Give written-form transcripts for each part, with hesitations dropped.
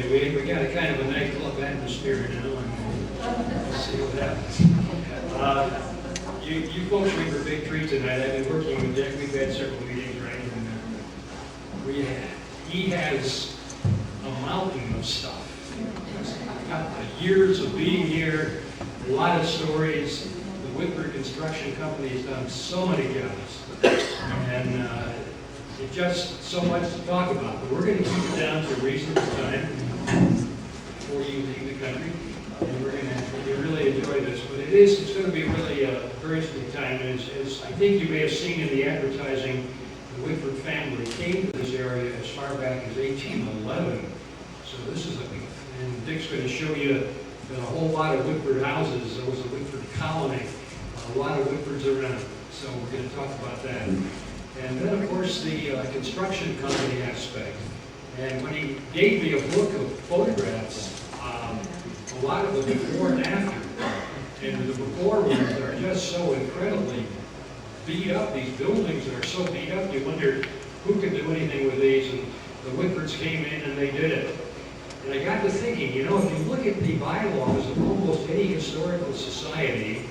we got a kind of a nightclub atmosphere now, and we'll see what happens. You folks are in for a big treat tonight. I've been working with Dick. We've had several meetings, right? And he has a mountain of stuff. He's got the years of being here, a lot of stories. The Woodford Construction Company has done so many jobs, and it's just so much to talk about. But we're going to keep it down to a reasonable time before you leave the country, and we're going to really enjoy this. But it's going to be really a very interesting time. As I think you may have seen in the advertising, the Woodford family came to this area as far back as 1811. So this is and Dick's going to show you a whole lot of Woodford houses. There was a Woodford colony, a lot of Woodfords around. So we're going to talk about that. And then, of course, the construction company aspect. And when he gave me a book of photographs, a lot of the before and after, and the before ones are just so incredibly beat up. These buildings that are so beat up, you wonder who could do anything with these. And the Woodfords came in and they did it. And I got to thinking, you know, if you look at the bylaws of almost any historical society,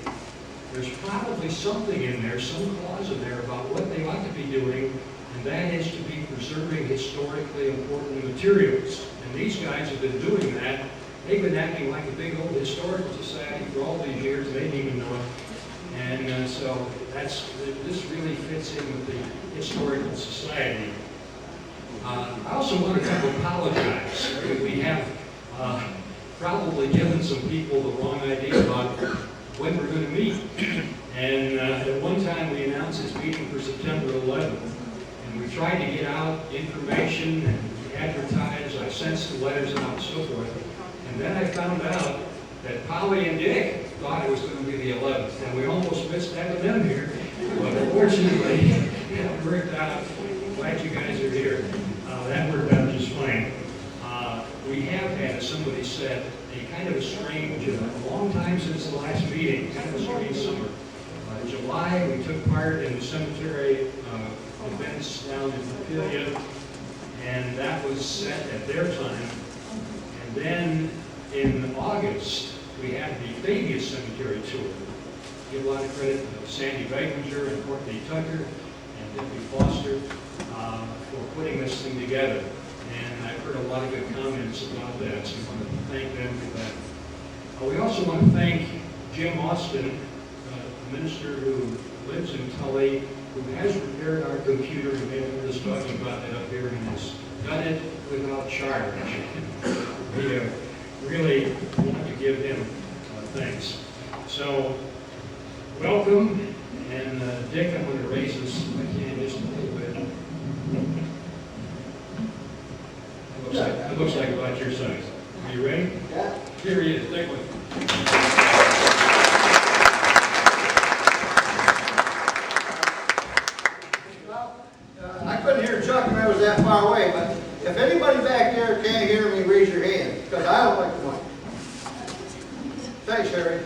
there's probably something in there, some clause in there about what they ought to be doing, and that is to be preserving historically important materials. And these guys have been doing that. They've been acting like a big old historical society for all these years. They didn't even know it. And so this really fits in with the historical society. I also want to apologize. We have probably given some people the wrong idea about when we're going to meet. And at one time we announced this meeting for September 11th. And we tried to get out information and advertise. I sent some letters out and so forth. And then I found out that Polly and Dick thought it was going to be the 11th. And we almost missed having them here. But unfortunately, it worked out. Glad you guys are here. That worked out just fine. We have had, as somebody said, a kind of a strange, a long time since the last meeting, kind of a strange summer. July, we took part in the cemetery events down in Fabius, and that was set at their time. And then in August, we had the Fabius Cemetery tour. Give a lot of credit to Sandy Beginger and Courtney Tucker and Debbie Foster for putting this thing together. And I've heard a lot of good comments about that, so I want to thank them for that. We also want to thank Jim Austin, a minister who lives in Tully, who has repaired our computer, and maybe we're just talking about that up here, and has done it without charge. We really want to give him thanks. So, welcome, and Dick, I'm going to raise this, if I can, just a little bit. It looks like about your size. Are you ready? Yeah. Here he is, Dick. Well, I couldn't hear Chuck when I was that far away, but if anybody back there can't hear me, raise your hand, because I don't like the mic. Thanks, Harry.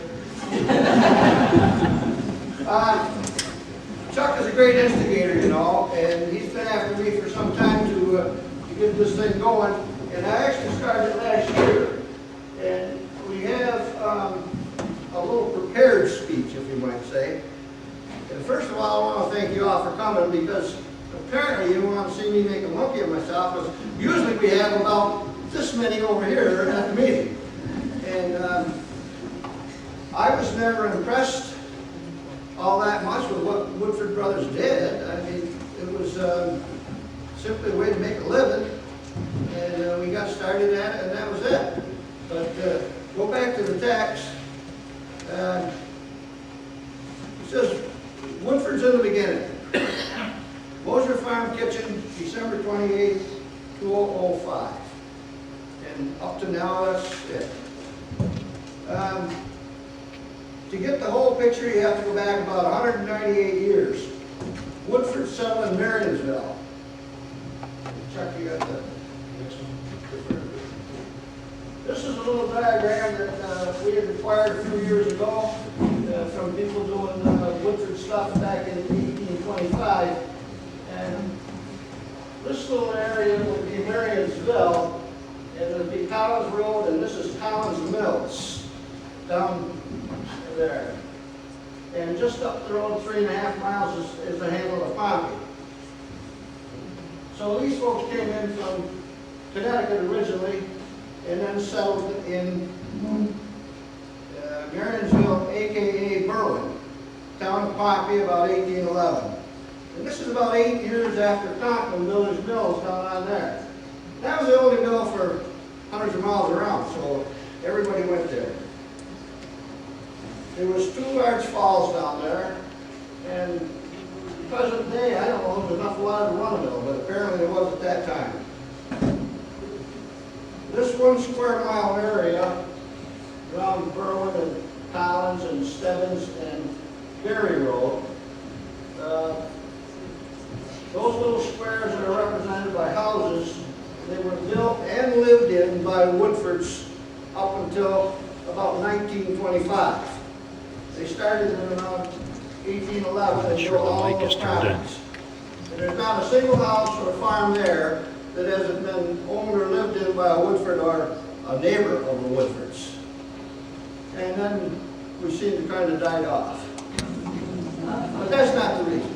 Chuck is a great instigator, you know, and he's been after me for some time to get this thing going. And I actually started last year, and we have a little prepared speech, if you might say. And first of all, I want to thank you all for coming, because apparently you want to see me make a monkey of myself, because usually we have about this many over here at the meeting. And I was never impressed all that much with what Woodford Brothers did. I mean, it was simply a way to make a living. And we got started at it, and that was it. But go back to the text. It says, Woodford's in the beginning. Mosier Farm Kitchen, December 28th, 2005. And up to now, that's it. To get the whole picture, you have to go back about 198 years. Woodford settled in Marysville. Chuck, you got the next one. This is a little diagram that we had acquired a few years ago from people doing Woodford stuff back in 1825. And this little area would be Marysville, and it would be Collins Road, and this is Collins Mills, down there. And just up the road 3.5 miles is the handle of Pompey. So these folks came in from Connecticut originally, and then settled in Marysville, aka Berwyn, town of Pompey, about 1811. And this is about 8 years after Conklin Village Mills down on there. That was the only mill for hundreds of miles around, so everybody went there. There was 2 large falls down there, and present day, I don't know if there's enough water to run a mill, but apparently there was at that time. This 1 square mile area around Berwyn and Collins and Stebbins and Berry Road, those little squares that are represented by houses, they were built and lived in by Woodfords up until about 1925. They started in around 1811 and built all those properties. And there's not a single house or farm there that hasn't been owned or lived in by a Woodford or a neighbor of the Woodfords. And then we seem to kind of died off. But that's not the reason.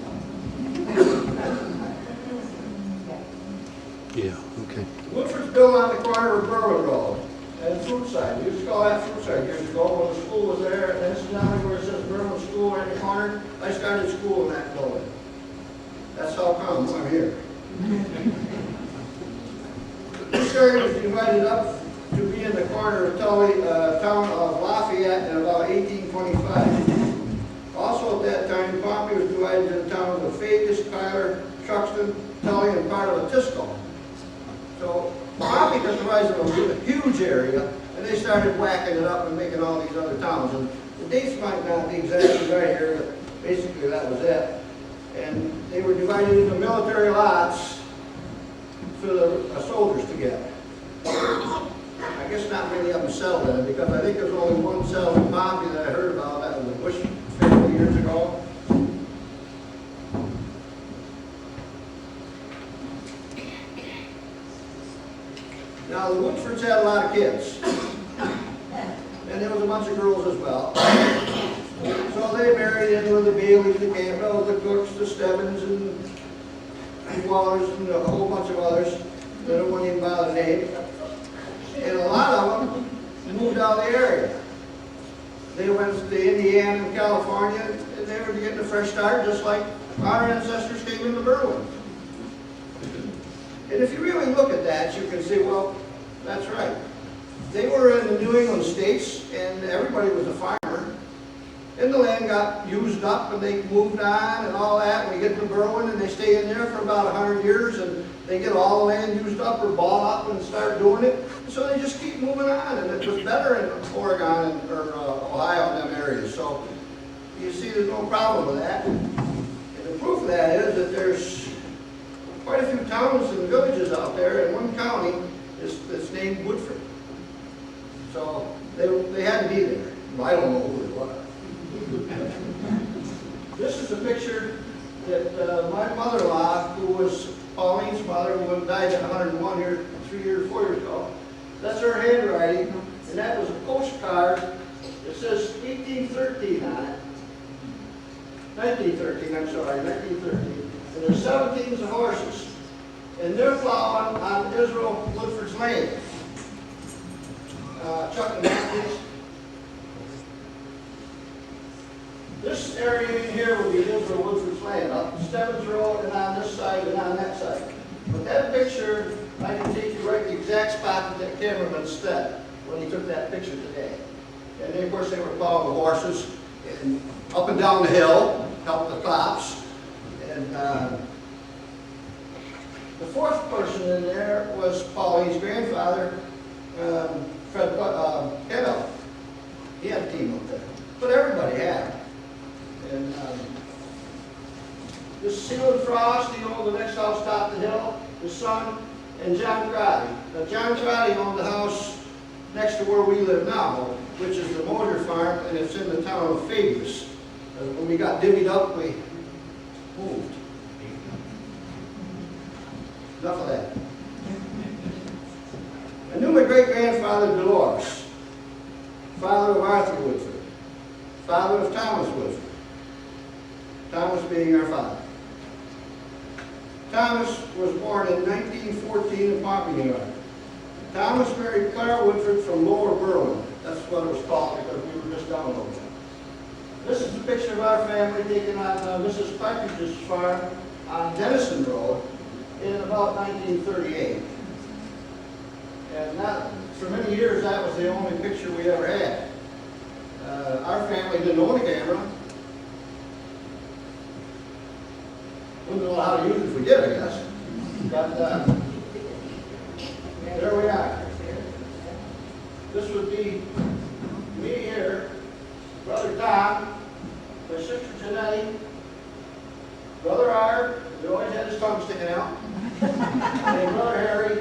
Yeah, okay. Woodford's built on the corner of Berwyn Road and Fruitside. We used to call that Fruitside years ago when the school was there. And incidentally, where it says Berwyn School right in the corner, I started school in that building. That's how come I'm here. This area was divided up to be in the corner of town of Lafayette in about 1825. Also at that time, Pompey was divided into the towns of Fabius, Tyler, Truxton, Tully, and part of Atisco. So Pompey got the rise of a huge area, and they started whacking it up and making all these other towns. And the dates might not be exactly right here, but basically that was it. And they were divided into military lots for the soldiers to get. I guess not many of them settled in it, because I think there's only one settled in Pompey that I heard about. That was the Bush family years ago. Now the Woodfords had a lot of kids, and there was a bunch of girls as well. So they married in with the Baileys, the Campbells, the Cooks, the Stebbins, and the Wallers, and a whole bunch of others that I won't even bother to name. And a lot of them moved out of the area. They went to Indiana and California, and they were getting a fresh start, just like our ancestors came into Berwyn. And if you really look at that, you can see, well, that's right. They were in the New England states, and everybody was a farmer. And the land got used up, and they moved on and all that. And we get to Berwyn, and they stay in there for about 100 years, and they get all the land used up or bought up and start doing it. So they just keep moving on, and it was better in Oregon and, or Ohio and them areas. So you see there's no problem with that. And the proof of that is that there's quite a few towns and villages out there in one county that's named Woodford. So they had to be there. Well, I don't know who they were. This is a picture that my mother-in-law, who was Pauline's mother, who died at 101 here 4 years ago, that's her handwriting, and that was a postcard. It says 1813 on it. 1913, I'm sorry, 1913. And there's 17 of horses. And they're plowing on Israel Woodford's land. Chuck and Matthews. This area in here would be Israel Woodford's land, up Stebbins Road and on this side and on that side. But that picture, I can take you right to the exact spot that cameraman stood when he took that picture today. And then, of course, they were plowing the horses and up and down the hill, help the crops. And the fourth person in there was Pauline's grandfather, Fred Kendall. He had a team up there. But everybody had. And this Seal Frost, the next house top of the hill, his son, and John Crotty. Now, John Crotty owned the house next to where we live now, which is the Moser Farm, and it's in the town of Fabius. When we got divvied up, we moved. Enough of that. I knew my great-grandfather Dolores, father of Arthur Woodford, father of Thomas Woodford, Thomas being our father. Thomas was born in 1914 in Pompey, New York. Thomas married Clara Woodford from Lower Berlin. That's what it was called because we were just down a little bit. This is a picture of our family taken on Mrs. Partridge's farm on Denison Road in about 1938. And that, for many years, that was the only picture we ever had. Our family didn't own a camera. Wouldn't know how to use it if we did, I guess. But there we are. This would be me here, Brother Tom, my sister Janette, Brother Art, who always had his tongue sticking out, and Brother Harry,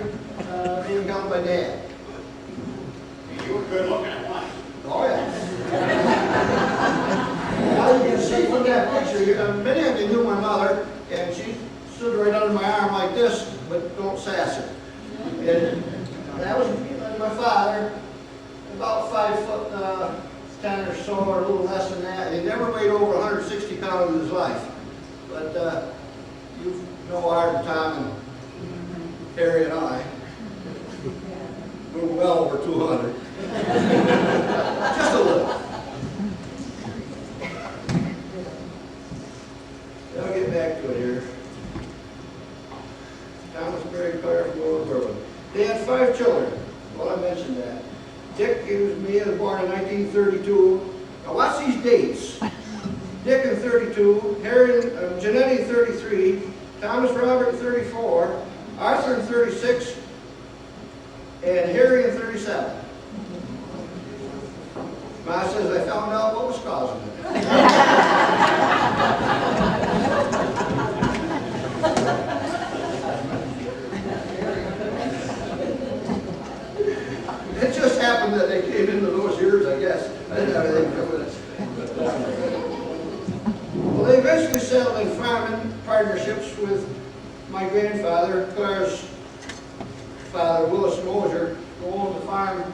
being held by Dad. You were good looking at once. Oh, yeah. Now you can see from that picture, many of you knew my mother, and she stood right under my arm like this, but don't sass her. And that was my father, about 5'10" or so, or a little less than that. He never weighed over 160 pounds in his life. But you know Art and Tom and Harry and I. We're well over 200. Just a little. I'll get back to it here. Thomas married Clara from Lower Berlin. They had 5 children. Well, I mentioned that. Dick, he was born in 1932. Now watch these dates. Dick in 32, Jeanette in 33, Thomas Robert in 34, Arthur in 36, and Harry in 37. Ma says, I found out what was causing it. It just happened that they came into those years, I guess. I didn't have anything to do with it. Well, they eventually settled in farming partnerships with my grandfather, Clara's father, Willis Mosier, who owned the farm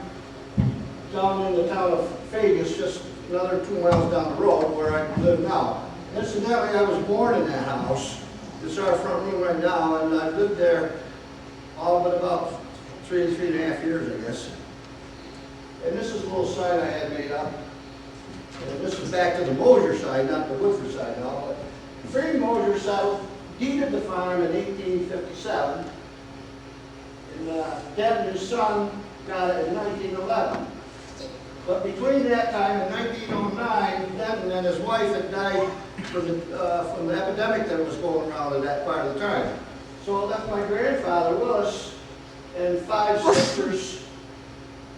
down in the town of Fabius, just another 2 miles down the road where I live now. Incidentally, I was born in that house. This is our front room right now, and I've lived there all but about 3.5 years, I guess. And this is a little sign I had made up. And this is back to the Mosier side, not the Woodford side now. But Freddie Mosier deeded the farm in 1857. And Dad and his son got it in 1911. But between that time and 1909, Denton and his wife had died from the epidemic that was going around at that part of the time. So it left my grandfather, Willis, and 5 sisters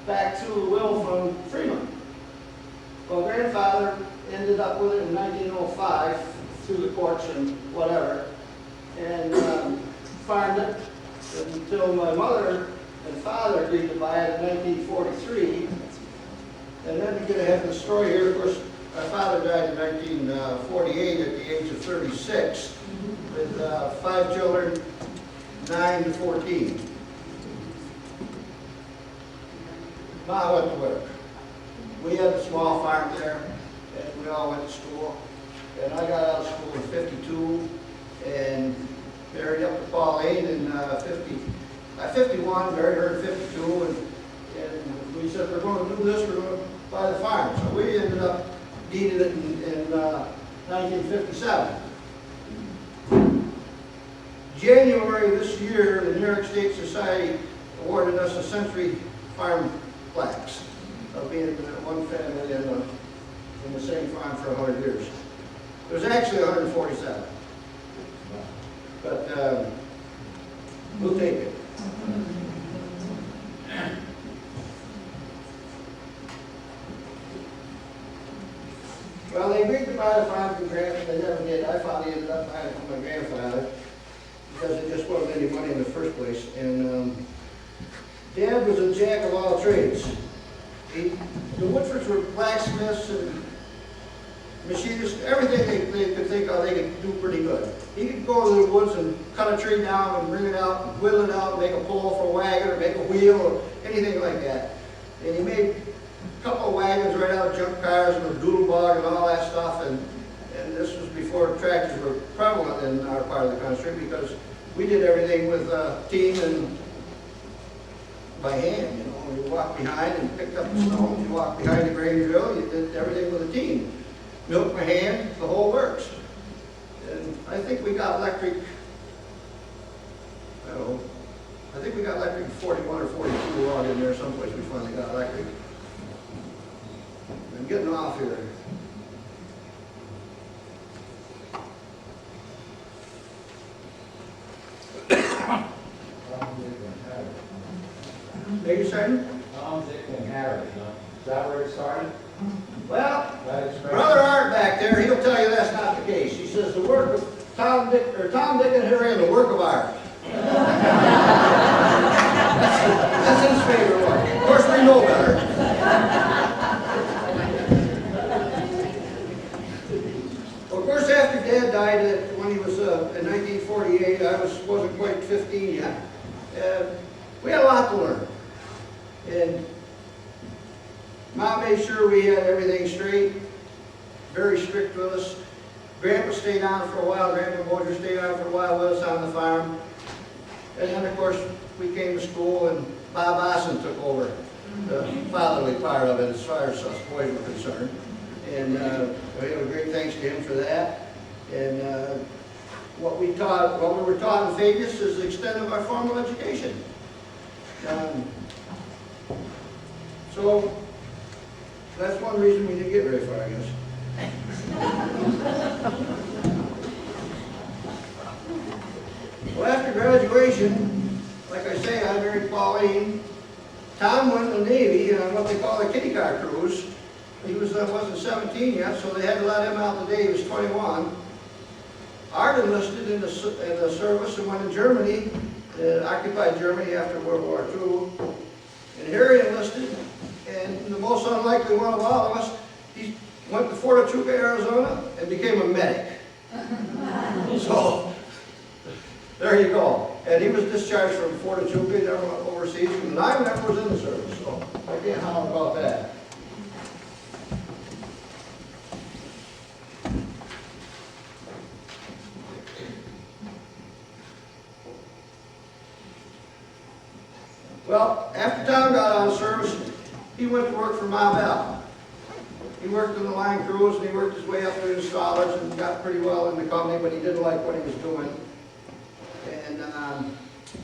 back to the will from Freeman. Well, grandfather ended up with it in 1905 through the courts and whatever, and farmed it until my mother and father agreed to buy it in 1943. And then we're going to have the story here. Of course, my father died in 1948 at the age of 36 with 5 children, 9 to 14. Ma went to work. We had a small farm there, and we all went to school. And I got out of school in 52 and married up to Pauline in 51, married her in 52, and we said, we're going to do this, we're going to buy the farm. So we ended up deeded it in 1957. January this year, the New York State Society awarded us a Century Farm plaques of being one family in the same farm for 100 years. There's actually 147. But we'll take it. Well, they agreed to buy the farm from grandfather. They never did. I finally ended up buying it from my grandfather because it just wasn't any money in the first place. And Dad was a jack of all trades. The Woodfords were blacksmiths and machinists, everything they could think of, they could do pretty good. He could go to the woods and cut a tree down and bring it out and whittle it out and make a pole for a wagon or make a wheel or anything like that. And he made a couple of wagons right out of junk cars and a doodle bug and all that stuff. And this was before tractors were prevalent in our part of the country, because we did everything with team and by hand. You know, you walked behind and picked up the stones. You walked behind the grain drill. You did everything with a team. Milk by hand, the whole works. And I think we got electric. I don't know. I think we got electric 41 or 42 out in there someplace. We finally got electric. I'm getting off here. Beg your pardon? Tom, Dick, and Harry, huh? Is that where it started? Well, That expression? Brother Art back there, he'll tell you that's not the case. He says the work of Tom, Dick, and Harry and the work of art. That's his favorite one. Of course, we know better. Well, of course, after Dad died when he was in 1948, I wasn't quite 15 yet. We had a lot to learn. And Mom made sure we had everything straight, very strict with us. Grandpa stayed on for a while, Grandpa Moser stayed on for a while with us on the farm. And then, of course, we came to school and Bob Ossen took over the fatherly part of it as far as us boys were concerned. And we have a great thanks to him for that. And what we were taught in Fabius is the extent of our formal education. So that's one reason we didn't get very far, I guess. Well, after graduation, like I say, I married Pauline. Tom went in the Navy on what they call a kitty car cruise. He wasn't 17 yet, so they had to let him out the day he was 21. Art enlisted in the service and went to Germany, occupied Germany after World War II. And Harry enlisted, and the most unlikely one of all of us, he went to Fort Huachuca, Arizona, and became a medic. So, there you go. And he was discharged from Fort Huachuca, he never went overseas, and I never was in the service, so I can't holler about that. Well, after Tom got out of service, he went to work for Ma Bell. He worked in the line crews and he worked his way up through the scholars and got pretty well in the company, but he didn't like what he was doing. And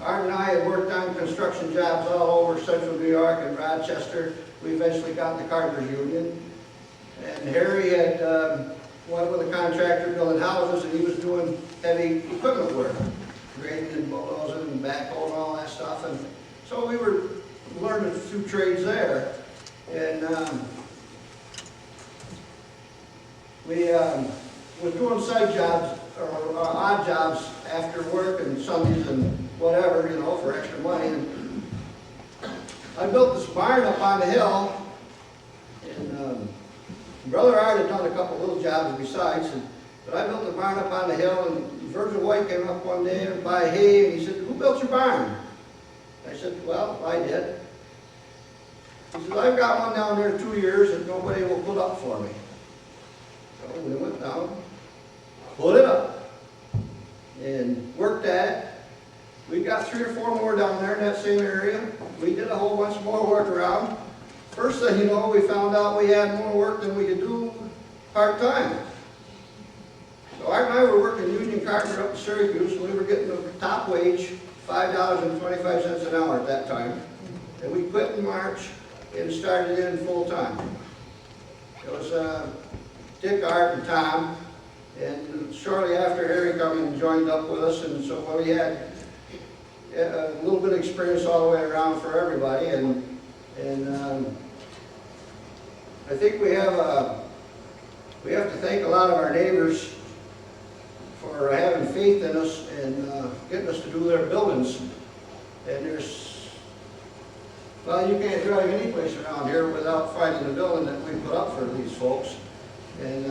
Art and I had worked on construction jobs all over central New York and Rochester. We eventually got in the Carpenters Union. And Harry had went with a contractor building houses, and he was doing heavy equipment work, grading and bulldozing and backhoe and all that stuff. And so we were learning a few trades there. And we was doing side jobs or odd jobs after work and Sundays and whatever, you know, for extra money. And I built this barn up on the hill, and Brother Art had done a couple little jobs besides, but I built the barn up on the hill, and Virgil White came up one day and buy hay, and he said, "Who built your barn?" I said, "Well, I did." He said, "I've got one down there 2 years and nobody will put up for me." So we went down, put it up, and worked at it. We got 3 or 4 more down there in that same area. We did a whole bunch more work around. First thing you know, we found out we had more work than we could do part-time. So Art and I were working union carpenter up in Syracuse, and we were getting the top wage, $5.25 an hour at that time. And we quit in March and started in full-time. It was Dick, Art, and Tom. And shortly after, Harry come and joined up with us, and so we had a little bit of experience all the way around for everybody. And I think we have to thank a lot of our neighbors for having faith in us and getting us to do their buildings. And well, you can't drive any place around here without finding a building that we put up for these folks. And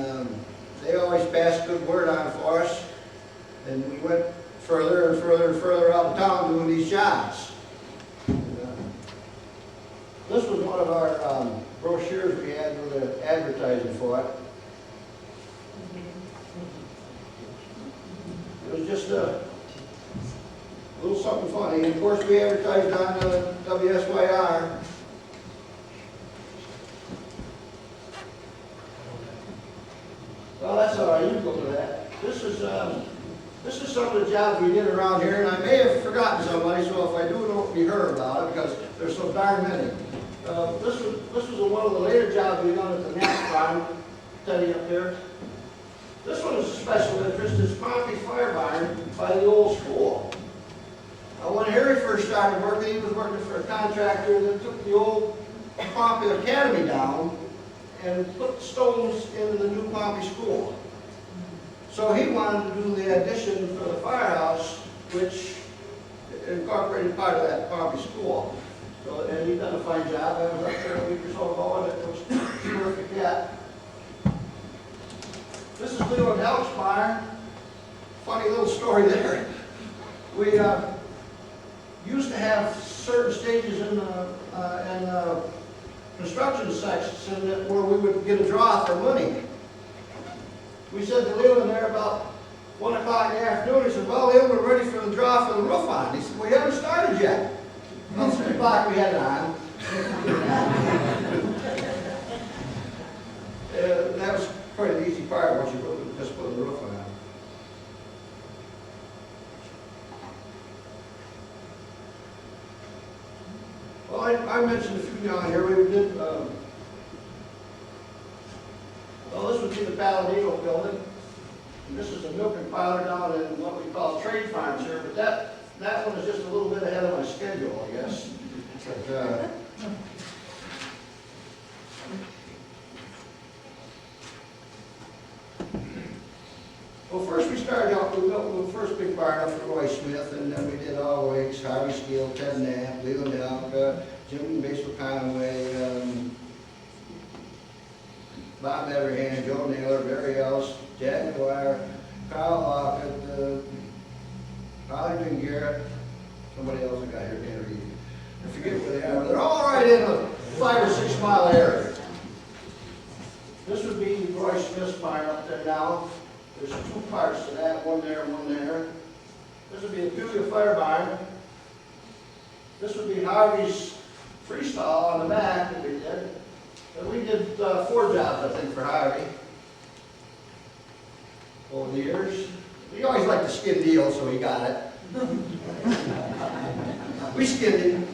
they always passed good word on for us. And we went further and further and further out of town doing these jobs. And, this was one of our brochures we had with the advertising for it. It was just a little something funny. And of course, we advertised on WSYR. Well, that's all right. You can go to that. This is some of the jobs we did around here, and I may have forgotten somebody, so if I do, don't be hurt about it, because there's so darn many. This was one of the later jobs we done at the Knapp Farm, Teddy up there. This one is a special interest. It's Pompey Fire Barn by the old school. When Harry first started working, he was working for a contractor that took the old Pompey Academy down and put the stones into the new Pompey School. So he wanted to do the addition for the firehouse, which incorporated part of that Pompey School. So, and he done a fine job. I was up there a week or so ago, and it was terrific yet. This is Leland Elk's barn. Funny little story there. We used to have certain stages in the construction section where we would get a draw for money. We said to Leland there about 1 o'clock in the afternoon, he said, well, Leland, we're ready for the draw for the roof on. He said, we haven't started yet. About 3 o'clock we had it on. That was quite an easy part once you just put the roof on. Well, I mentioned a few down here. We did, well, this would be the Palladino building. And this is a milk and powder down in what we call trade farms here, but that one is just a little bit ahead of my schedule, I guess. But, well, first we started out, we built the first big barn up for Roy Smith, and then we did all the way, Harvey Steele, Ted Knapp, Leland Elk, Jim Basil Conway, Bob Everhand, Joe Naylor, Barry Ellis, Jack McGuire, Carl Lockett, Holly Garrett, somebody else I got here, can't read. I forget where they are. They're all right in a 5 or 6 mile area. This would be Roy Smith's barn up there now. There's 2 parts to that, one there, one there. This would be the Peoria Fire Barn. This would be Harvey's freestyle on the back that we did. And we did 4 jobs, I think, for Harvey over the years. We always liked to skin deal, so he got it. We skinned him.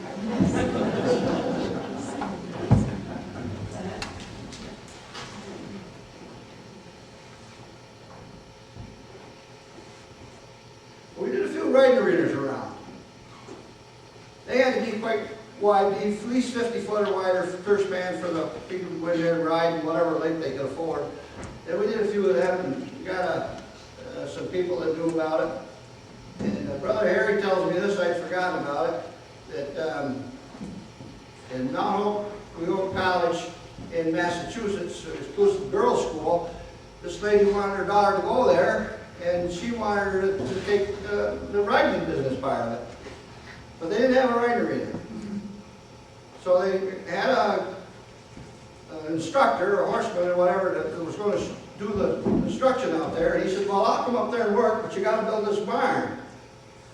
We did a few riding arenas around. They had to be quite wide, at least 50 foot or wider first span for the people who went there and ride and whatever length they could afford. And we did a few of them, and we got some people that knew about it. And Brother Harry tells me this, I'd forgotten about it, that in Mount Hope College in Massachusetts, exclusive girls' school, this lady wanted her daughter to go there, and she wanted her to take the riding business part of it. But they didn't have a riding arena. So they had an instructor, a horseman or whatever, that was going to do the instruction out there. And he said, well, I'll come up there and work, but you got to build this barn.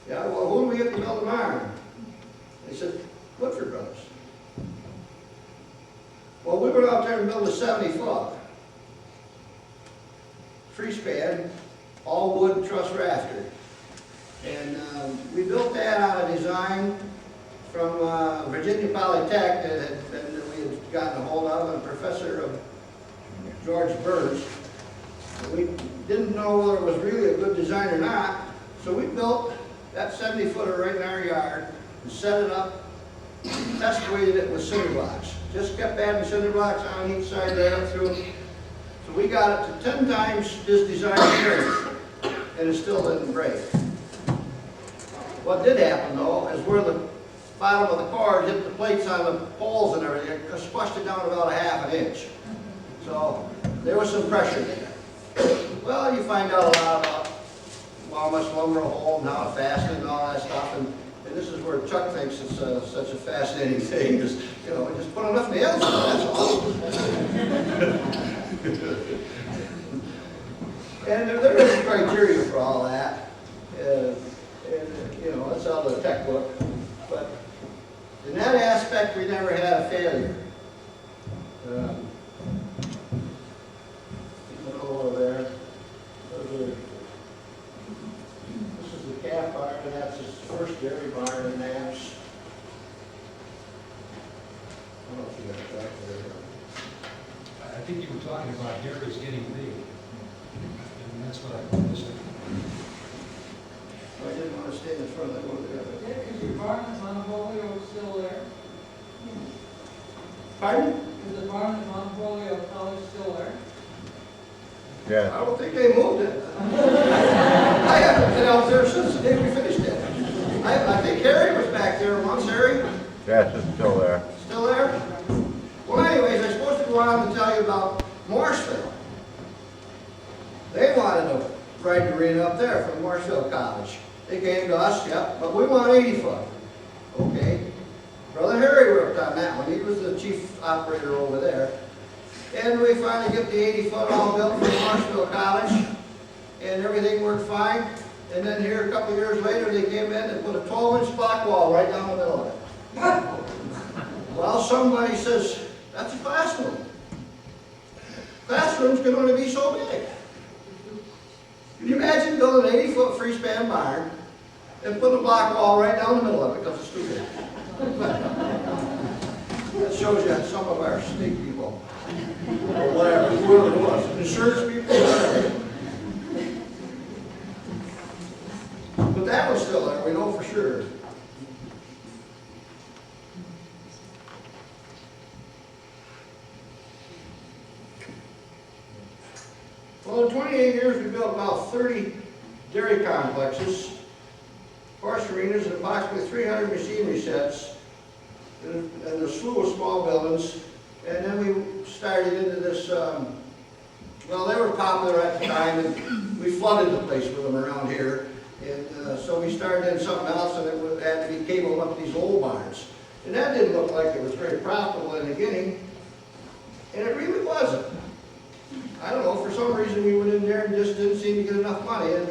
Yeah, well, who do we get to build the barn? They said, Woodford Brothers. Well, we went out there and built a 70-foot free span, all wood truss rafter. And we built that on a design from Virginia Polytech that we had gotten a hold of, a professor of George Burns. We didn't know whether it was really a good design or not, so we built that 70-footer right in our yard and set it up, excavated it with cinder blocks. Just kept adding cinder blocks on each side of that through. So we got it to 10 times this design strength, and it still didn't break. What did happen though is where the bottom of the cord hit the plates on the poles and everything, it squashed it down about a ½ inch. So there was some pressure there. Well, you find out a lot about how much lumber will hold and how it fastened and all that stuff, and this is where where Chuck thinks it's such a fascinating thing, is, you know, just put enough nails in it, that's all. And there is a criteria for all that, and you know, that's out of the tech book. But in that aspect, we never had a failure. Over there. This is the calf barn, and that's his first dairy barn in Naps. I don't know if you got that there. I think you were talking about Harry's getting big. And that's what I was saying. I didn't want to stay in front of that one there. Yeah, because your barn is on Holyoke still there. Pardon? Is the barn is on Holyoke College still there? I don't think they moved it. I haven't been out there since the day we finished it. I think Harry was back there once, Harry. Yes, it's still there. Still there? Well, anyways, I'm supposed to go on to tell you about Morrisville. They wanted to ride the arena up there from Morrisville College. They came to us, yep, but we want 80 foot. Okay. Brother Harry worked on that one. He was the chief operator over there. And we finally get the 80 foot all built for Morrisville College, and everything worked fine. And then here a couple years later, they came in and put a 12-inch block wall right down the middle of it. Well, somebody says, that's a classroom. Classrooms can only be so big. Can you imagine building an 80 foot freespan barn and put a block wall right down the middle of it because it's too big? That shows you some of our state people. Or whatever, whoever it was, insurance people, whatever. But that was still there, we know for sure. Well, in 28 years, we built about 30 dairy complexes, horse arenas, and approximately 300 machinery sets, and a slew of small buildings. And then we started into this, well, they were popular at the time, and we flooded the place with them around here. And so we started in something else, and it had to be cabled up these old barns. And that didn't look like it was very profitable in the beginning, and it really wasn't. I don't know, for some reason we went in there and just didn't seem to get enough money. And,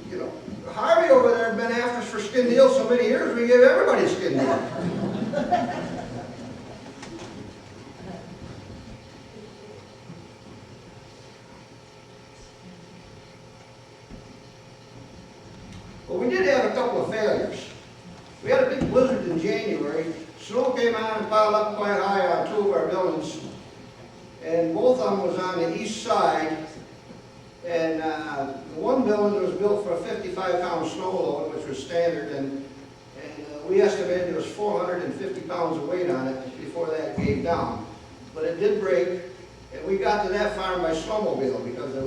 you know, Harvey over there had been after us for skin deals so many years, we gave everybody a skin deal. Well, we did have a couple of failures. We had a big blizzard in January. Snow came on and piled up quite high on two of our buildings. And both of them was on the east side. And the one building was built for a 55-pound snow load, which was standard. And we estimated there was 450 pounds of weight on it before that gave down. But it did break. And we got to that farm by snowmobile because the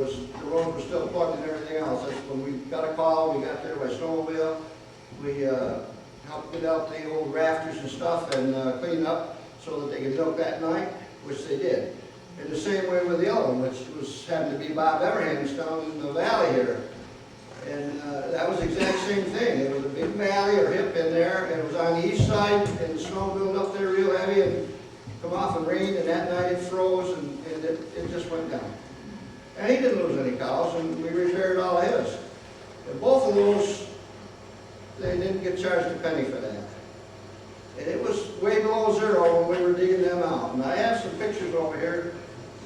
road was still plugged and everything else. That's when we got a call, we got there by snowmobile. We helped get out the old rafters and stuff and clean up so that they could milk that night, which they did. And the same way with the other one, which happened to be Bob Everhand's down in the valley here. And that was the exact same thing. It was a big valley or hip in there, and it was on the east side, and the snow built up there real heavy and come off and rained, and that night it froze, and it just went down. And he didn't lose any cows, and we repaired all of his. And both of those, they didn't get charged a penny for that. And it was way below zero when we were digging them out. And I have some pictures over here.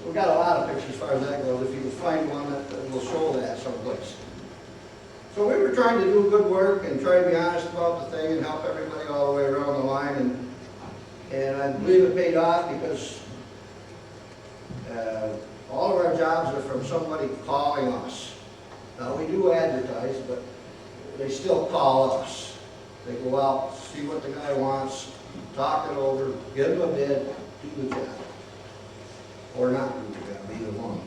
We've got a lot of pictures as far as that goes, if you can find one that will show that someplace. So we were trying to do good work and try to be honest about the thing and help everybody all the way around the line. And I believe it paid off because all of our jobs are from somebody calling us. Now we do advertise, but they still call us. They go out, see what the guy wants, talk it over, get him a bid, do the job. Or not do the job, either one.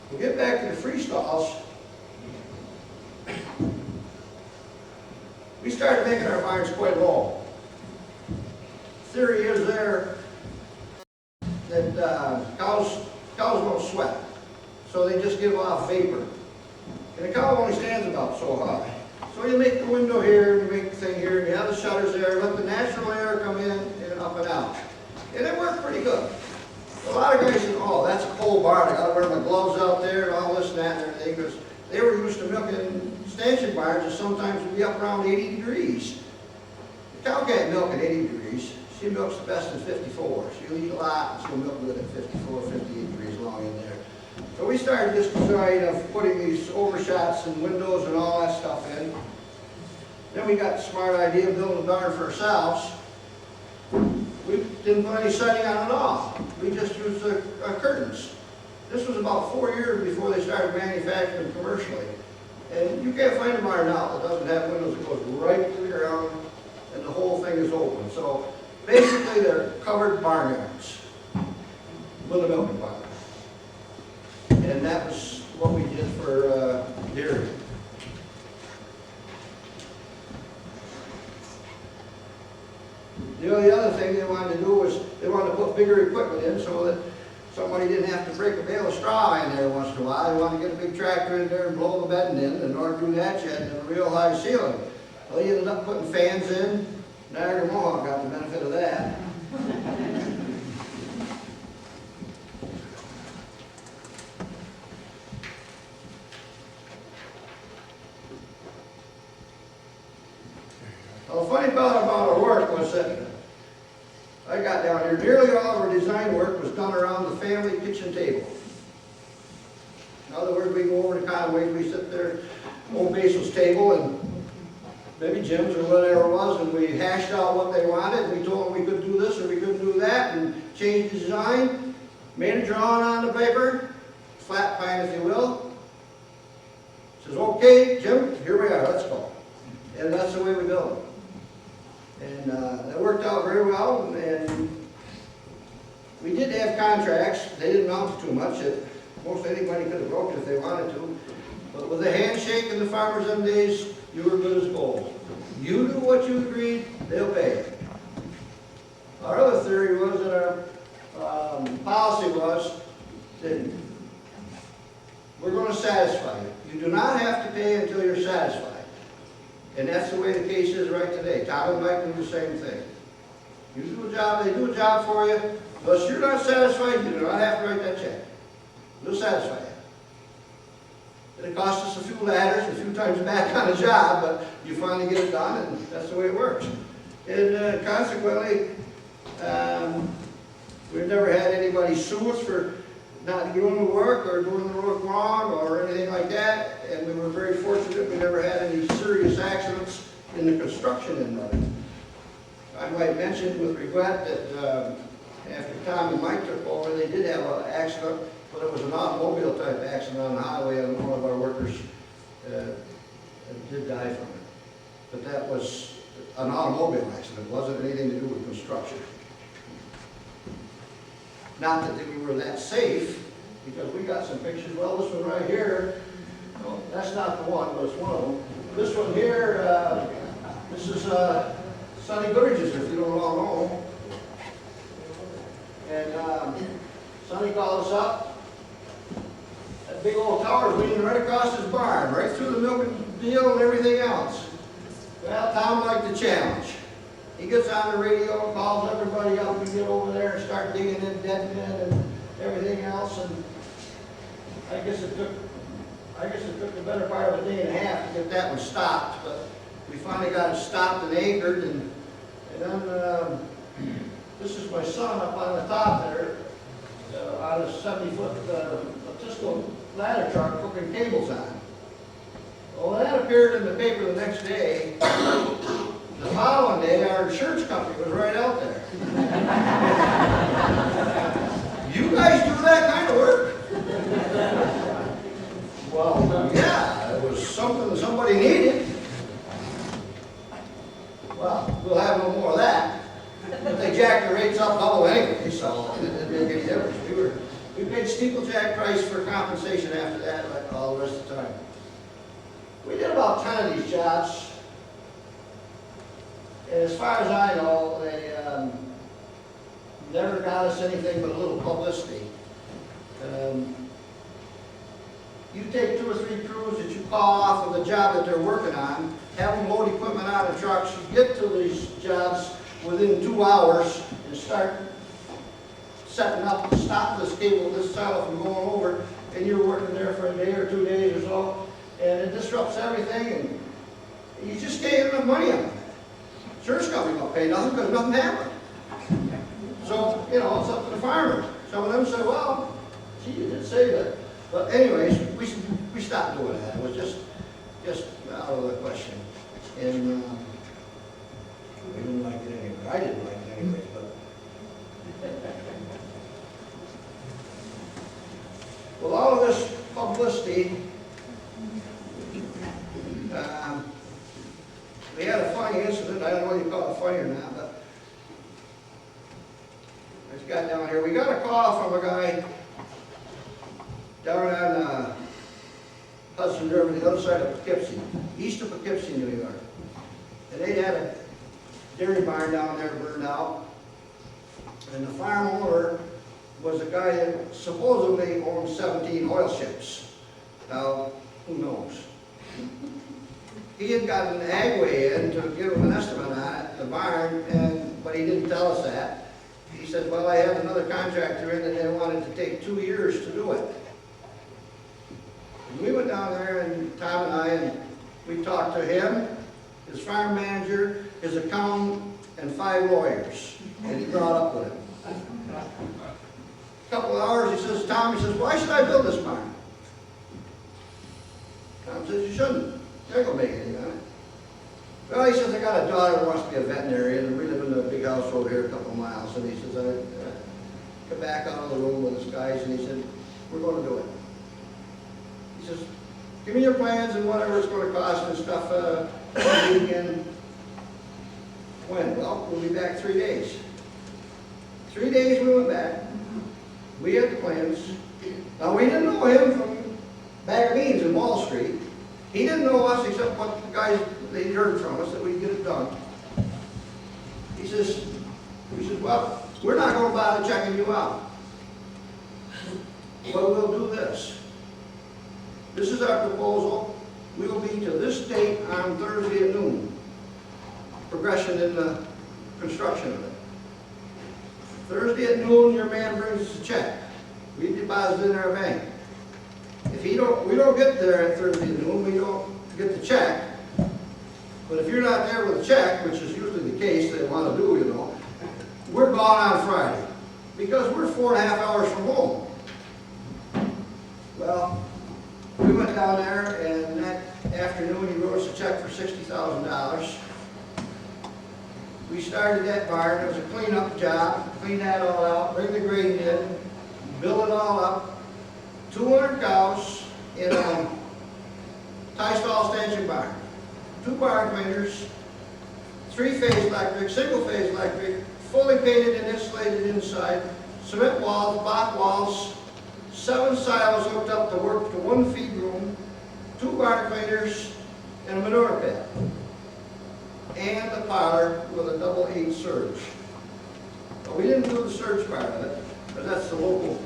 We'll get back to the freestalls. We started making our barns quite low. Theory is there that cows won't sweat, so they just give off vapor. And a cow only stands about so high. So you make the milk in stanchion barns is sometimes be up around 80 degrees. The cow can't milk at 80 degrees. She milks the best at 54. She'll eat a lot, and she'll milk good at 54, 58 degrees long in there. So we started this design of putting these overshots and windows and all that stuff in. Then we got the smart idea of building a barn for ourselves. We didn't put any siding on it at all. We just used the curtains. This was about 4 years before they started manufacturing commercially. And you can't find a barn now that doesn't have windows that goes right to the ground and the whole thing is open. So basically they're covered barnyards with a milking barn. And that was what we did for dairy. The only other thing they wanted to do was they wanted to put bigger equipment in so that somebody didn't have to break a bale of straw in there once in a while. They wanted to get a big tractor in there and blow the bedding in. In order to do that, you had to have a real high ceiling. Well, they ended up putting fans in. Niagara Mohawk got the benefit of that. Well, the funny part about our work was that I got down here, nearly all of our design work was done around the family kitchen table. In other words, we go over to Conway, we sit there, old Basil's table, and maybe Jim's or whatever it was, and we hashed out what they wanted. We told them we could do this or we couldn't do that, and changed the design, made a drawing on the paper, flat pine if you will. Says, okay, Jim, here we are, let's go. And that's the way we build it. And that worked out very well, and we did have contracts. They didn't amount to too much. Most anybody could have broke if they wanted to. But with a handshake in the farmers them days, you were good as gold. You do what you agreed, they'll pay. Our other theory was that our policy was that we're going to satisfy you. You do not have to pay until you're satisfied. And that's the way the case is right today. Tom and Mike do the same thing. You do a job, they do a job for you. Unless you're not satisfied, you do not have to write that check. We'll satisfy you. It costs us a few ladders, a few times back on a job, but you finally get it done, and that's the way it works. And consequently, we've never had anybody sue us for not doing the work or doing the work wrong or anything like that. And we were very fortunate we never had any serious accidents in the construction end of it. I might mention with regret that after Tom and Mike took over, they did have an accident, but it was an automobile type accident on the highway, and one of our workers did die from it. But that was an automobile accident. It wasn't anything to do with construction. Not that we were that safe, because we got some pictures. Well, this one right here, well, that's not the one, but it's one of them. This one here, this is Sonny Goodridge's, if you don't all know. And Sonny called us up. That big old tower's leaning right across his barn, right through the milking deal and everything else. Well, Tom liked the challenge. He gets on the radio and calls everybody up. We get over there and start digging in dead men and everything else. And I guess it took the better part of a day and a half to get that one stopped. But we finally got it stopped and anchored. And then this is my son up on the top there on a 70-foot Cisco ladder truck hooking cables on. Well, when that appeared in the paper the next day, the following day, our insurance company was right out there. You guys do that kind of work? Well, yeah, it was something that somebody needed. Well, we'll have no more of that. But they jacked the rates up double anyway, so it didn't make any difference. We paid steeplejack price for compensation after that, like all the rest of the time. We did about 10 of these jobs. And as far as I know, they never got us anything but a little publicity. You take 2 or 3 crews that you call off of the job that they're working on, have them load equipment on the trucks, you get to these jobs within 2 hours and start setting up, stop this cable, this saddle from going over, and you're working there for a day or 2 days or so. and it disrupts everything, and you just can't get enough money on it. Insurance company won't pay nothing because nothing happened. So, you know, it's up to the farmers. Some of them say, well, gee, you did say that. But anyways, we stopped doing that. It was just out of the question. And we didn't like it anyway. I didn't like it anyway, but. With all of this publicity, we had a funny incident. I don't know whether you call it funny or not, but I just got down here. We got a call from a guy down on Hudson River, the other side of Poughkeepsie, east of Poughkeepsie, New York. And they had a dairy barn down there burned out. And the farm owner was a guy that supposedly owned 17 oil ships. Now, who knows? He had gotten an agway in to give him an estimate on it, the barn, but he didn't tell us that. He said, well, I have another contractor in and they wanted to take 2 years to do it. And we went down there, and Tom and I, and we talked to him, his farm manager, his accountant, and 5 lawyers. And he brought up with him. A couple of hours, he says, Tom, he says, why should I build this barn? Tom says, you shouldn't. They're going to make anything on it. Well, he says, I got a daughter who wants to be a veterinarian, and we live in a big house over here a couple of miles. And he says, I come back out of the room with his guys, and he said, we're going to do it. He says, give me your plans and whatever it's going to cost and stuff. And when? Well, we'll be back 3 days. 3 days we went back. We had the plans. Now, we didn't know him from Bag of Beans in Wall Street. He didn't know us except what the guys they heard from us that we'd get it done. He says, well, we're not going to bother checking you out. But we'll do this. This is our proposal. We will be to this date on Thursday at noon. Progression in the construction of it. Thursday at noon, your man brings us a check. We deposit it in our bank. If we don't get there at Thursday at noon, we don't get the check. But if you're not there with a check, which is usually the case they want to do, you know, we're gone on Friday because we're 4.5 hours from home. Well, we went down there, and that afternoon he wrote us a check for $60,000. We started that barn. It was a cleanup job. Clean that all out, bring the grain in, build it all up. 200 cows in a tie-stall stanchion barn. 2 barn cleaners, 3-phase electric, single-phase electric, fully painted and insulated inside, cement walls, block walls, 7 silos hooked up to work to 1 feed room, 2 barn cleaners, and a manure pit. And the parlor with a double 8 surge. Well, we didn't do the surge part of it, but that's the local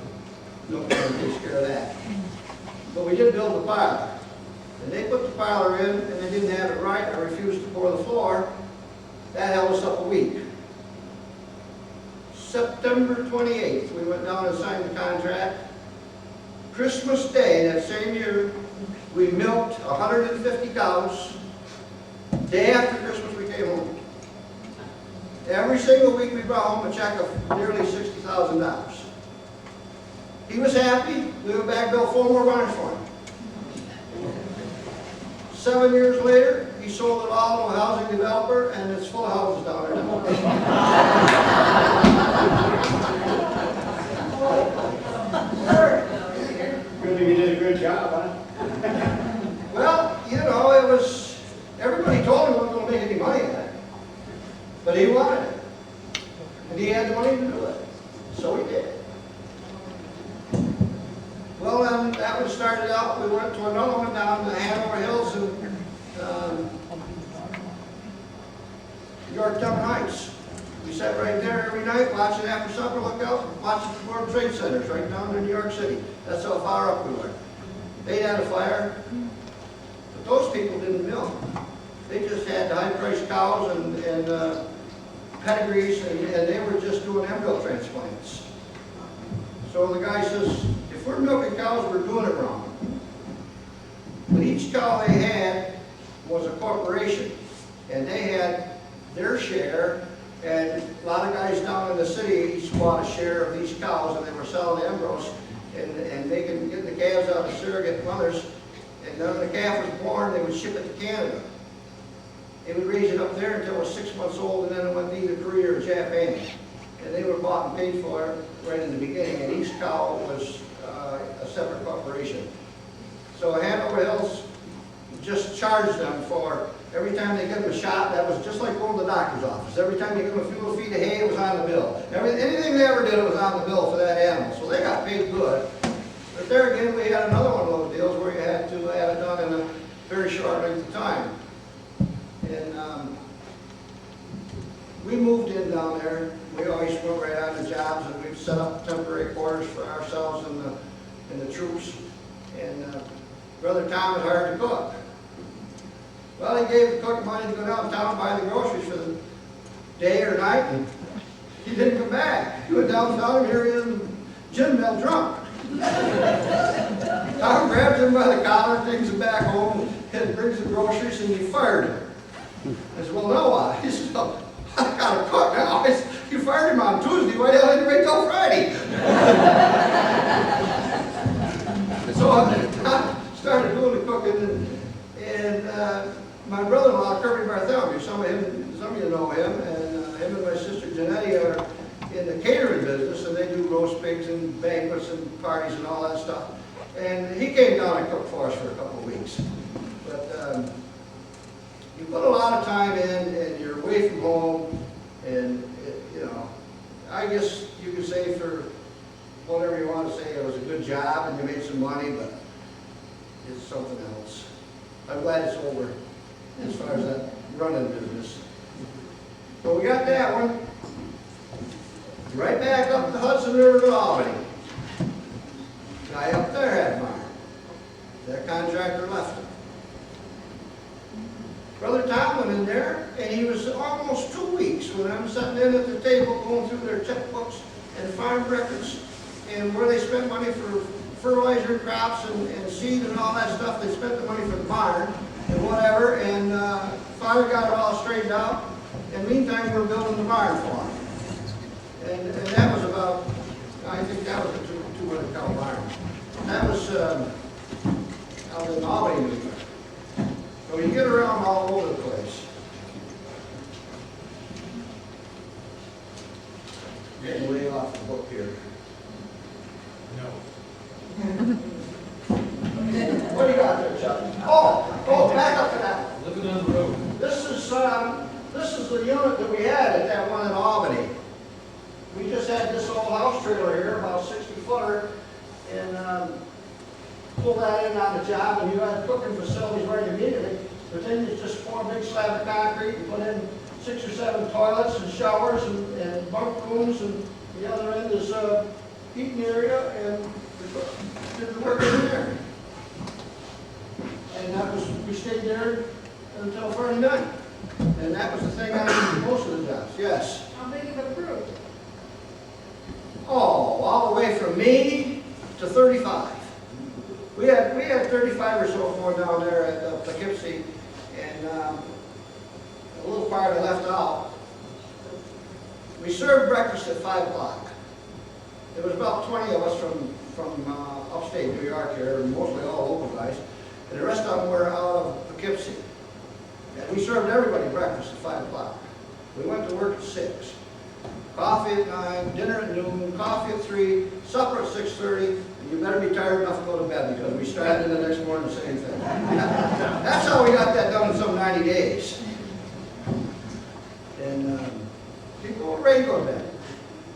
milk barn takes care of that. But we did build the parlor. And they put the parlor in, and they didn't have it right. I refused to pour the floor. That held us up a week. September 28th, we went down and signed the contract. Christmas Day, that same year, we milked 150 cows. Day after Christmas, we came home. Every single week, we brought home a check of nearly $60,000. He was happy. We went back and built 4 more barns for him. 7 years later, he sold it all to a housing developer, and it's full of houses down there now. Good thing you did a good job, huh? Well, you know, it was, everybody told him he wasn't going to make any money at it. But he wanted it. And he had the money to do it. So he did. Well, then that one started out, we went to another one down in the Hanover Hills in Yorktown Heights. We sat right there every night, watching after supper, look out, watching the World Trade Centers right down in New York City. That's how far up we were. They had a fire, but those people didn't milk. They just had high-priced cows and pedigrees, and they were just doing embryo transplants. So the guy says, if we're milking cows, we're doing it wrong. But each each cow they had was a corporation, and they had their share, and a lot of guys down in the city each bought a share of these cows, and they were selling Ambrose, and they could get the calves out of surrogate mothers, and then when the calf was born, they would ship it to Canada. They would raise it up there until it was 6 months old, and then it went to either Korea or Japan. And they were bought and paid for right in the beginning, and each cow was a separate corporation. So Hanover Hills just charged them for every time they gave them a shot. That was just like going to the doctor's office. Every time you gave them a few little feet of hay, it was on the bill. Anything they ever did, it was on the bill for that animal. So they got paid good. But there again, we had another one of those deals where you had to have it done in a very short length of time. And we moved in down there. We always went right on the jobs, and we'd set up temporary quarters for ourselves and the troops. And Brother Tom was hired to cook. Well, he gave the cook money to go downtown and buy the groceries for the day or night, and he didn't come back. He went downtown, and here he is in gin mill drunk. Tom grabs him by the collar, takes him back home, and brings the groceries, and he fired him. I said, well, no, why? He said, well, I got a cook now. I said, you fired him on Tuesday, why the hell didn't you wait till Friday? So I started doing the cooking, and my brother-in-law, Kirby Bartholomew, some of you know him, and him and my sister Janetti are in the catering business, and they do roast pigs and banquets and parties and all that stuff. And he came down and cooked for us for a couple of weeks. But you put a lot of time in, and you're away from home, and you know, I guess you could say for whatever you want to say, it was a good job and you made some money, but it's something else. I'm glad it's over as far as that running business. So we got that one. Right back up the Hudson River to Albany. Guy up there had mine. That contractor left it. Brother Tom went in there, and he was almost 2 weeks when I'm sitting in at the table going through their checkbooks and farm records and where they spent money for fertilizer crops and seed and all that stuff. They spent the money for the barn and whatever, and Father got it all straightened out. And meantime, we're building the barn for him. And that was about, I think that was a 200 cow barn. That was out in Albany, New York. So you get around all over the place. Getting way off the book here. No. What do you got there, Chuck? Oh, back up to that. Living on the road. This is the unit that we had at that one in Albany. We just had this old house trailer here, about 60-footer, and pull that in on the job, and you had cooking facilities right immediately. But then you just pour a big slab of concrete and put in 6 or 7 toilets and showers and bunk rooms, and the other end is a heating area, and did the work in there. And we stayed there until Friday night. And that was the thing I did most of the jobs, yes. How big of a crew? Oh, all the way from me to 35. We had 35 or so going down there at Poughkeepsie, and a little part I left out. We served breakfast at 5 o'clock. There was about 20 of us from upstate New York here, mostly all local guys, and the rest of them were out of Poughkeepsie. And we served everybody breakfast at 5 o'clock. We went to work at 6. Coffee at 9, dinner at noon, coffee at 3, supper at 6:30, and you better be tired enough to go to bed because we started the next morning the same thing. That's how we got that done in some 90 days. And people were ready to go to bed.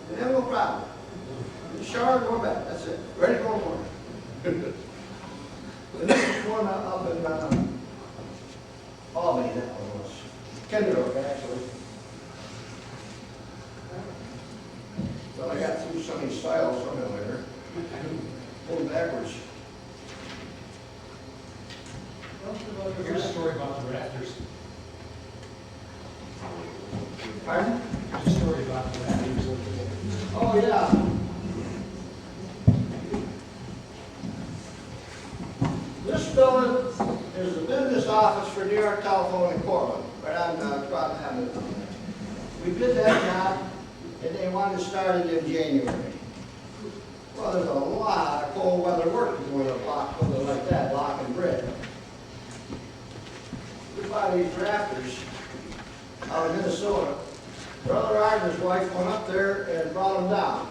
They had no problem. Shower, go to bed, that's it. Ready to go to work. And this is one up in Albany, that one was. Kendrick, actually. Well, I got through Sunny Styles somehow later. Going backwards. Here's a story about the rafters. Pardon? Here's a story about the rafters. Oh, yeah. This building is office for New York Telephone in Cortland, right on Groton Avenue. We did that job, and they wanted to start it in January. Well, there's a lot of cold weather work going to block, something like that, block and brick. We buy these rafters out of Minnesota. Brother Art and his wife went up there and brought them down.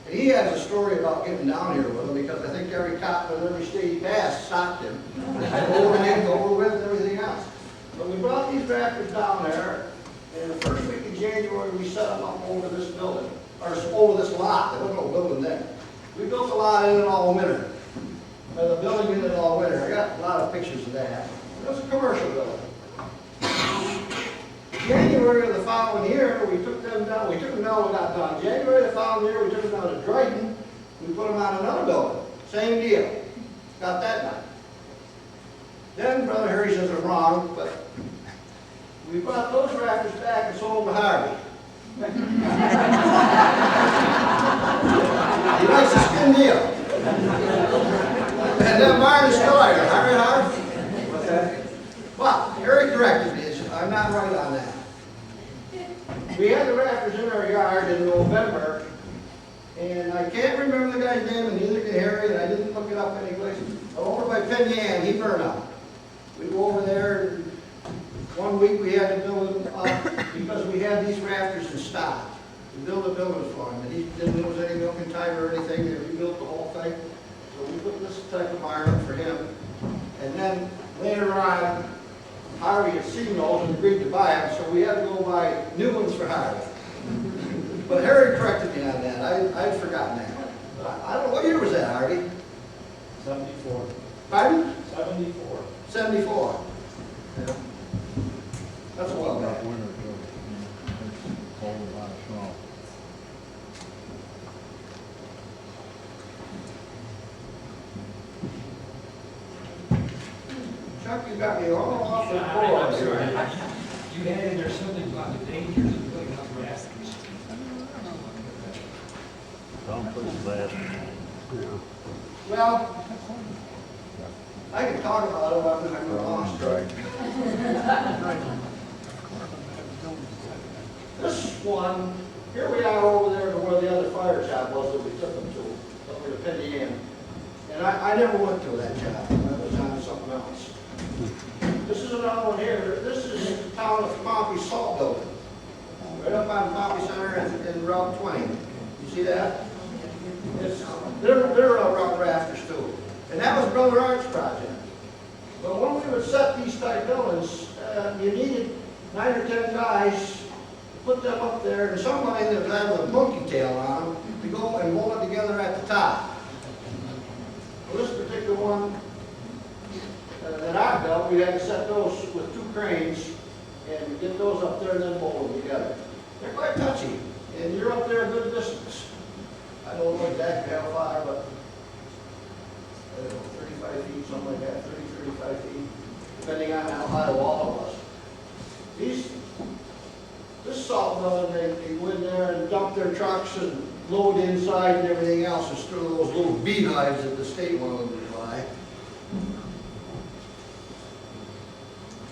And he has a story about getting down here with them because I think every cop in every state he passed stopped him. Over with and everything else. But we brought these rafters down there, and the first week of January we set them up over this building, or over this lot. There was no building there. We built a lot in it all winter. The building in it all winter. I got a lot of pictures of that. It was a commercial building. January of the following year, we took them down. We took them down when we got done. January of the following year, we took them down to Dryden. We put them on another building. Same deal. Got that done. Then Brother Harry says I'm wrong, but we brought those rafters back and sold them to Harvey. He likes a skin deal. And that barn is still there. Harry, Harvey? What's that? Well, Harry corrected me. I'm not right on that. We had the rafters in our yard in November, and I can't remember the guy's name, and neither can Harry, and I didn't look it up anyplace. Over by Penn Yan, he burned out. We go over there, and one week we had to build them up because we had these rafters in stock. We built the buildings for him, and he didn't lose any milk and time or anything. They rebuilt the whole thing. So we put this type of iron up for him. And then later on, Harvey had seen those and agreed to buy them, so we had to go buy new ones for Harvey. But Harry corrected me on that. I'd forgotten that. I don't know, what year was that, Harvey? 74. Pardon? 74. 74. Yeah. That's a while back. Chuck, you got me all off the I'm floor. sorry. You had in there something about the dangers of putting up rafters. Well, I can talk about it, but I'm a long story. This one, here we are over there to where the other fire shop was that we took them to, over to Penny Inn. And I never went to that job. I was on something else. This is another one here. This is the town of Pompey Salt Building. Right up on Pompey Center in Route 20. You see that? They're rock rafters too. And that was Brother Art's project. But when we would set these type buildings, you needed 9 or 10 guys to put them up there, and somebody that had a monkey tail on them to go and mold it together at the top. Well, this particular one that I built, we had to set those with 2 cranes and get those up there and then mold them together. They're quite touchy, and you're up there a good distance. I don't know exactly how far, but I don't know, 35 feet, something like that, 30, 35 feet, depending on how high the wall was. This salt mill, they go in there and dump their trucks and load inside and everything else, instead of those little beehives that the state wanted to buy.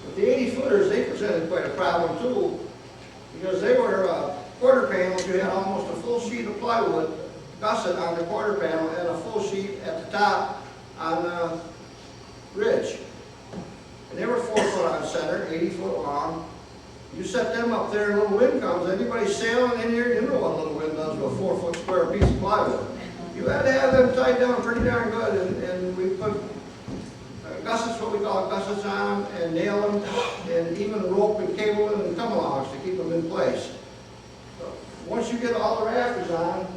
But the 80-footers, they presented quite a problem too, because they were quarter panels. You had almost a full sheet of plywood gusset on the quarter panel and a full sheet at the top on the ridge. And they were 4 foot on center, 80 foot long. You set them up there and a little wind comes. Anybody sailing in here, you know what a little wind does to a 4 foot square piece of plywood. You had to have them tied down pretty darn good, and we put gussets, what we call gussets on them, and nail them, and even rope and cable them and come-alongs to keep them in place. So once you get all the rafters on,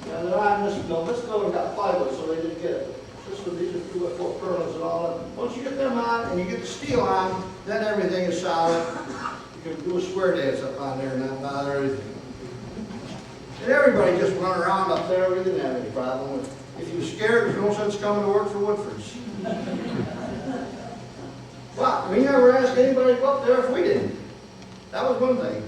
and they're on this building. This building got plywood, so they didn't get it. These are 2x4 purlins and all that. Once you get them on and you get the steel on, then everything is solid. You can do a square dance up on there and not bother anything. And everybody just run around up there. We didn't have any problem with it. If you were scared, there's no sense coming to work for Woodford's. Well, we never asked anybody to go up there if we didn't. That was one thing.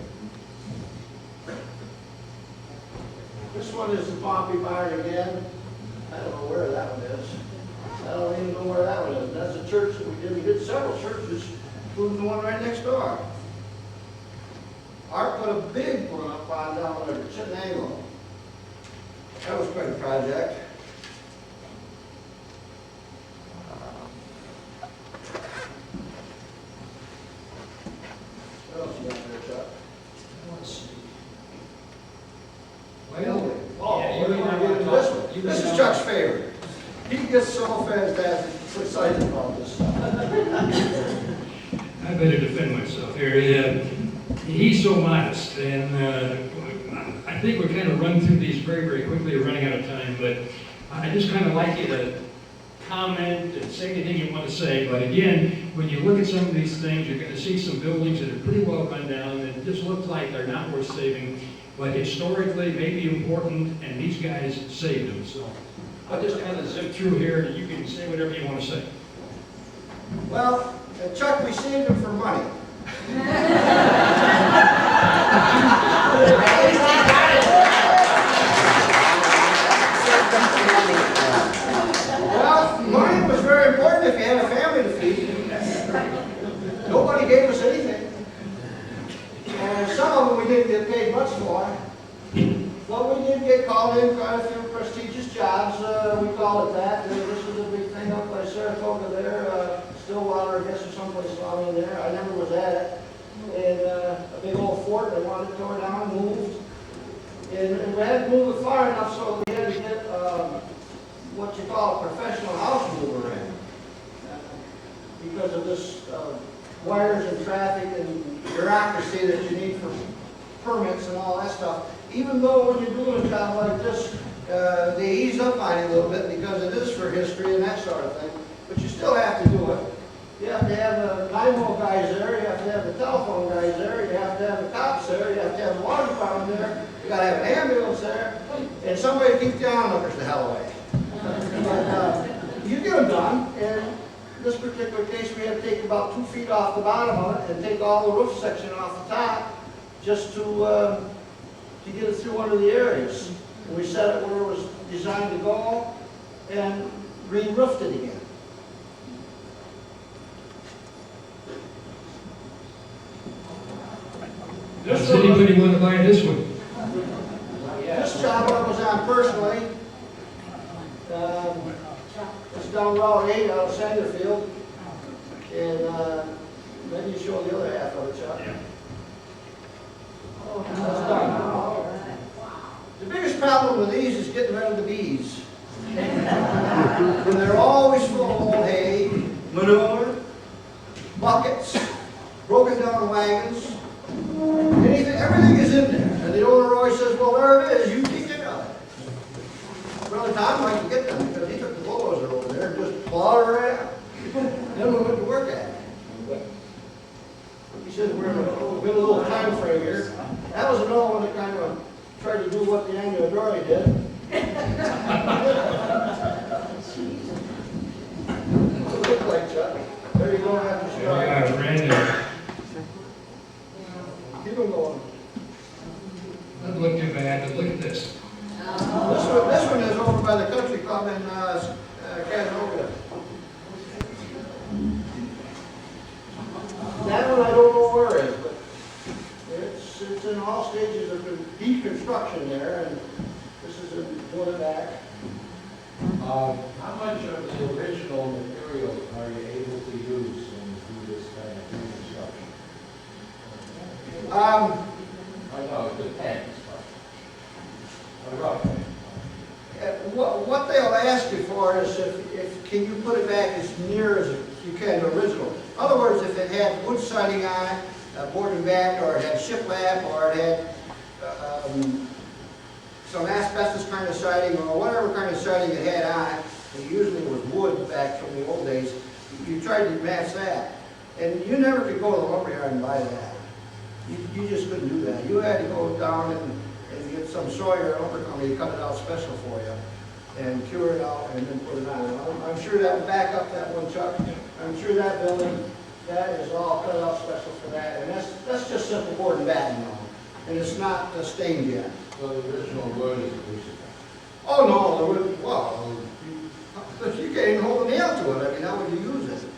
This one is the Pompey barn again. I don't know where that one is. I don't even know where that one church that we did several churches, including the one right next door. Art put a big one up on down there, it's an angle. That was quite a project. What else you got there, Chuck? Let's see. Oh, yeah, we're you may gonna not get want into to this talk. one. You This may is not- Chuck's favorite. He gets so fantastic, excited about this stuff. I better defend myself here. He's so modest, and I think we're kind of run through these very, very quickly. We're running out of time, but I just kind of like you to comment and say anything you want to say. But again, when you look at some of these things, you're going to see some buildings that are pretty well run down and just look like they're not worth saving, but historically may be important, and these guys saved them. So I'll just kind of zip through here, and you can say whatever you want to say. Well, Chuck, we saved him for money. Well, money was very important if you had a family to feed. Nobody gave us anything. And some of them we didn't get paid much for. But we did get called in quite a few prestigious jobs, we call it that. This is a big thing up by Saratoga there, Stillwater, I guess, or someplace along in there. I never was at it. And a big old fort, they wanted it tore down, moved. And we had to move it far enough so we had to get what you call a professional house mover in. Because of this wires and traffic and bureaucracy that you need for permits and all that stuff. Even though when you're doing a job like this, they ease up on you a little bit because it is for history and that sort of thing. But you still have to do it. You have to have the NIMO guys there, you have to have the telephone guys there, you have to have the cops there, you have to have the water department there, you gotta have an ambulance there, and somebody to keep the onlookers the hell away. But you get them done, and in this particular case, we had to take about 2 feet off the bottom of it and take all the roof section off the top just to get it through under the areas. And we set it where it was designed to go and re-roofed it again. Does anybody want to buy this one? This job I was on personally, it's down Route 8 out of Sangerfield, and then you show the other half of it, Chuck. That's done. The biggest problem with these is getting rid of the bees. They're always full of old hay, manure, buckets, broken down wagons. Anything, everything is in there. And the owner always says, well, there it is, you keep it up. Brother Tom liked to get them because he took the bulldozer over there and just plowed it right out. Then we went to work at it. He says, we're in a little time frame here. That was another one that kind of tried to do what the annual Dory did. What's it look like, Chuck? There you go, after start. Yeah, Brandon. Keep them going. Doesn't look too bad, but look at this. This one is over by the country club in Casanova. That one I don't know where it is, but it's in all stages of deconstruction there, and this is one of that. How much of the original materials are you able to use when you do this kind of reconstruction? I know, it depends, but roughly. What they'll ask you for is if can you put it back as near as you can to original. In other words, if it had wood siding on it, board and batten, or it had shiplap, or it had some asbestos kind of siding, or whatever kind of siding it had on it, and usually it was wood back from the old days, you tried to match that. And you never could go to the lumberyard and buy that. You just couldn't do that. You had to go down and get some Sawyer lumber company to cut it out special for you and cure it out and then put it on. I'm sure that would back up that one, Chuck. I'm sure that building, that is all cut out special for that. And that's just simple board and batten, though. And it's not stained yet. So the original wood is crucible. Oh, no, the wood, well, you can't even hold a nail to it. I mean, how would you use it?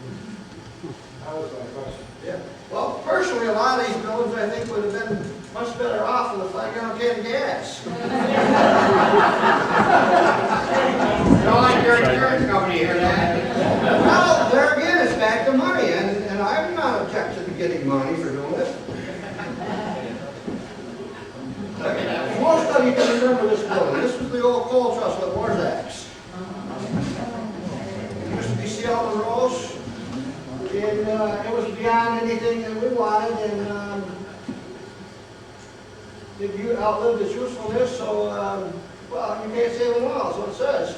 And it was beyond anything that we wanted, and it outlived its usefulness, so, well, you can't save it all, so it says.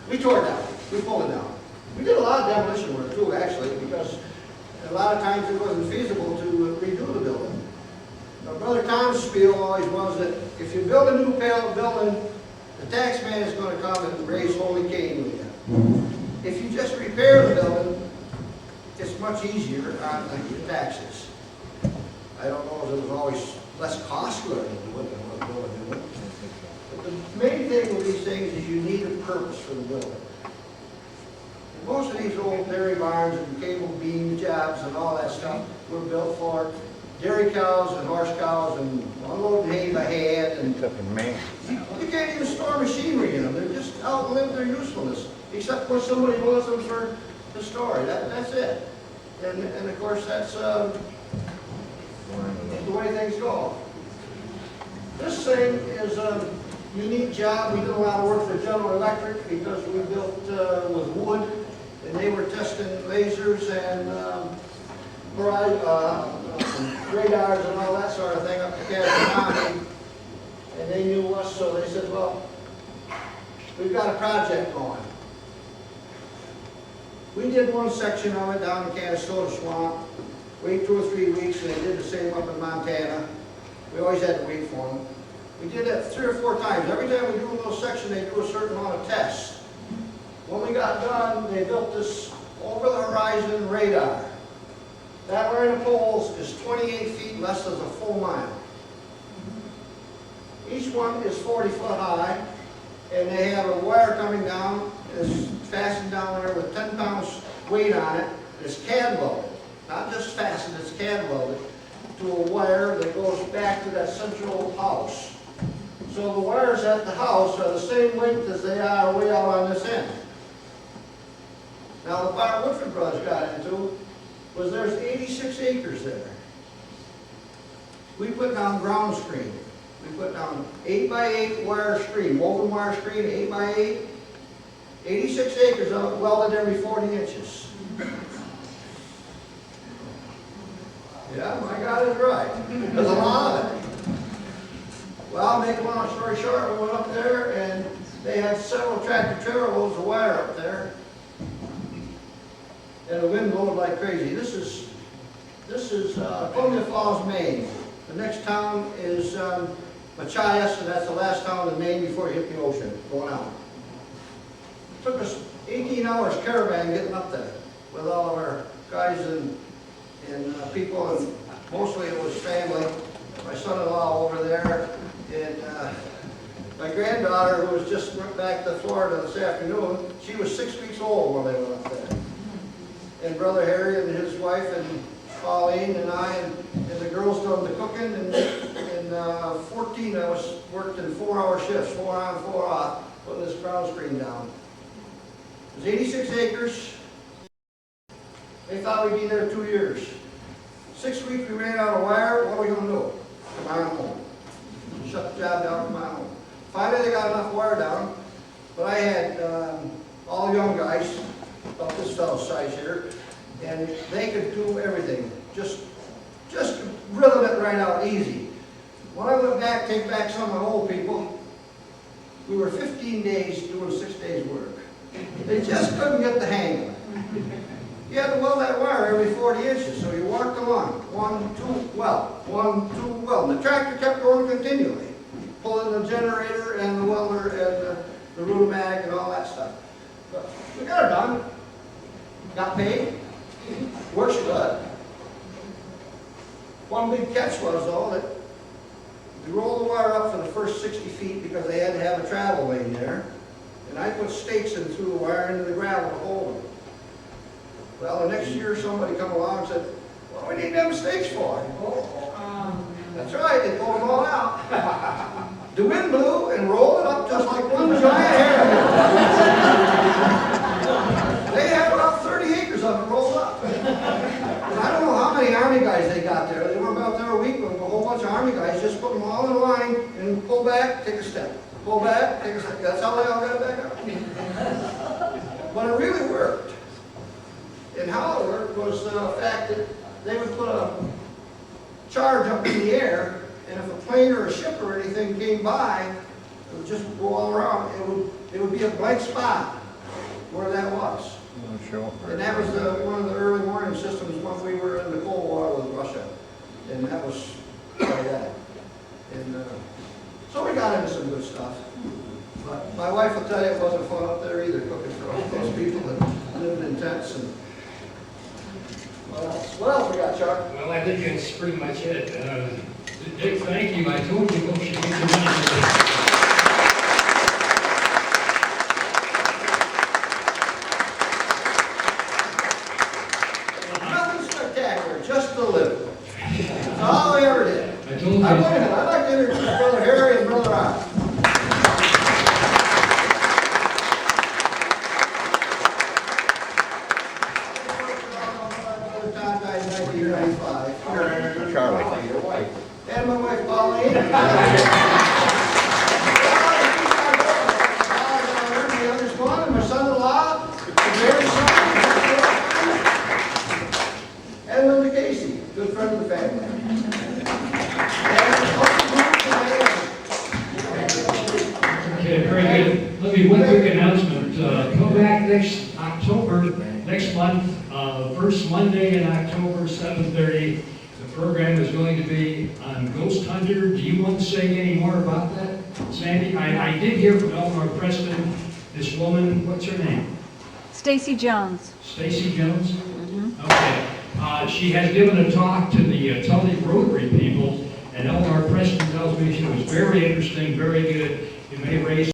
We tore it down, we pulled it down. We did a lot of demolition work too, actually, because a lot of times it wasn't feasible to redo the building. Now, Brother Tom's spiel always was that if you build a new building, the tax man is going to come and raise holy Cain with you. If you just repair the building, it's much easier on the taxes. I don't know if it was always less costly than building a new one. But the main thing with these things is you need a purpose for the building. And most of these old dairy barns and cable beam jobs and all that stuff were built for dairy cows and horse cows and unloading hay by hand. And you can't even store machinery in them. They're just outlived their usefulness, except when somebody wants them for the story. That's it. And of course, that's the way things go. This thing is a unique job. We did a lot of work for General Electric because we built with wood, and they were testing lasers and radars and all that sort of thing up to Casablanca. And they knew us, so they said, well, we've got a project going. We did one section of it down in Canastota Swamp. Wait 2 or 3 weeks, and they did the same up in Montana. We always had to wait for them. We did that 3 or 4 times. Every time we do a little section, they do a certain amount of tests. When we got done, they built this over-the-horizon radar. That line of poles is 28 feet, less than a full mile. Each one is 40 foot high, and they have a wire coming down, is fastened down there with 10 pounds weight on it. It's CAD welded, not just fastened, it's CAD welded to a wire that goes back to that central house. So the wires at the house are the same length as they are way out on this end. Now the part Woodford brothers got into was there's 86 acres there. We put down ground screen. We put down 8x8 wire screen, woven wire screen, 8x8. 86 acres of it welded every 40 inches. Yeah, my God is right. There's a lot of it. Well, make a long story short, we went up there and they had several tractor trailer loads of wire up there. And the wind blowed like crazy. This is Columbia Falls, Maine. The next town is Machias, and that's the last town in Maine before you hit the ocean, going out. It took us 18 hours caravan getting up there with all of our guys and people, and mostly it was family. My son-in-law over there, and my granddaughter, who was just went back to Florida this afternoon, she was 6 weeks old when they went up there. And Brother Harry and his wife and Pauline and I and the girls done the cooking, and 14 of us worked in 4-hour shifts, 4 on, 4 off, putting this ground screen down. It was 86 acres. They thought we'd be there 2 years. 6 weeks we ran out of wire. What are we going to do? Come on home. Shut the job down, come on home. Finally they got enough wire down, but I had all young guys, about this fellow's size here, and they could do everything. Just drilling it right out easy. When I went back, take back some of my old people, we were 15 days doing 6 days work. They just couldn't get the hang of it. You had to weld that wire every 40 inches, so you walked along. 1, 2, weld. 1, 2, weld. And the tractor kept going continually, pulling the generator and the welder and the rheumatic and all that stuff. But we got it done. Got paid. Works good. One big catch was, though, that we rolled the wire up for the first 60 feet because they had to have a travel lane there. And I put stakes in through the wire into the gravel to hold them. Well, the next year somebody come along and said, what do we need them stakes for? That's right, they pulled them all out. The wind blew and rolled it up just like one giant hair. They had about 30 acres of it rolled up. And I don't know how many Army guys they got there. They were about there a week with a whole bunch of Army guys. Just put them all in a line and pull back, take a step. Pull back, take a step. That's how they all got it back up. But it really worked. And how it worked was the fact that they would put a charge up in the air, and if a plane or a ship or anything came by, it would just go all around. It would be a blank spot where that was. And that was one of the early warning systems when we were in the Cold War with Russia. And that was like that. And so we got into some good stuff. But my wife will tell you it wasn't fun up there either, cooking for all those people that lived in tents. And what else we got, Chuck? Well, I think that's pretty much it. Dick, thank you. I told you we should get your money. Nothing spectacular, just to live. That's all we ever did. I told you. I'd like to introduce Brother Harry and Brother Al. Brother Todd died in 1995. Charlie. And my wife Pauline. The youngest one, and my son-in-law, the very son, and Linda Casey, good friend of the family. Okay, very good. Let me, one quick announcement. Come back next October, next month, first Monday in October, 7:30. The program is going to be on Ghost Hunter. Do you want to say any more about that, Sandy? I did hear from Elmore Preston, this woman, what's her name? Stacy Jones. Stacy Jones? Okay. She has given a talk to the Tully Rotary people, and Elmore Preston tells me she was very interesting, very good. It may raise